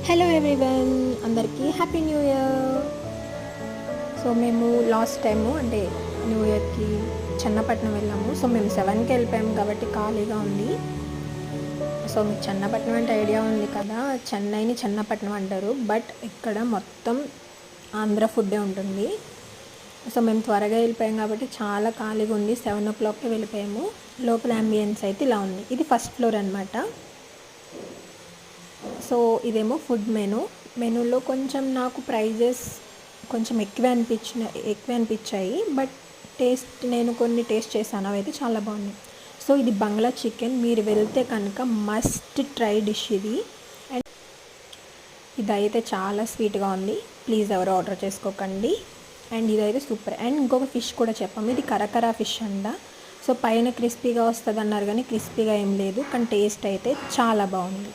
Hello everyone, అందరికీ happy new year. So మేము last time అంటే న్యూ ఇయర్కి చెన్నపట్నం వెళ్ళాము. సో మేము 7కి వెళ్ళిపోయాము కాబట్టి ఖాళీగా ఉంది. సో మీకు చెన్నపట్నం అంటే ఐడియా ఉంది కదా, చెన్నైని చెన్నపట్నం అంటారు, బట్ ఇక్కడ మొత్తం ఆంధ్ర ఫుడ్డే ఉంటుంది. సో మేము త్వరగా వెళ్ళిపోయాం కాబట్టి చాలా ఖాళీగా ఉంది. 7 o'clockకి వెళ్ళిపోయాము. లోపల అంబియన్స్ అయితే ఇలా ఉంది. ఇది ఫస్ట్ ఫ్లోర్ అనమాట. సో ఇదేమో ఫుడ్ మెనూలో కొంచెం నాకు ప్రైజెస్ కొంచెం ఎక్కువ అనిపించాయి, బట్ నేను కొన్ని టేస్ట్ చేశాను, అవి అయితే చాలా బాగున్నాయి. సో ఇది బంగ్లా చికెన్, మీరు వెళ్తే కనుక మస్ట్ ట్రై డిష్ ఇది. అండ్ ఇదైతే చాలా స్వీట్గా ఉంది, ప్లీజ్ ఎవరు ఆర్డర్ చేసుకోకండి. అండ్ ఇదైతే సూపర్. అండ్ ఇంకొక ఫిష్ కూడా చెప్పాము, ఇది కరకరా ఫిష్ అంట. సో పైన క్రిస్పీగా వస్తుంది అన్నారు కానీ క్రిస్పీగా ఏం లేదు, కానీ టేస్ట్ అయితే చాలా బాగుంది.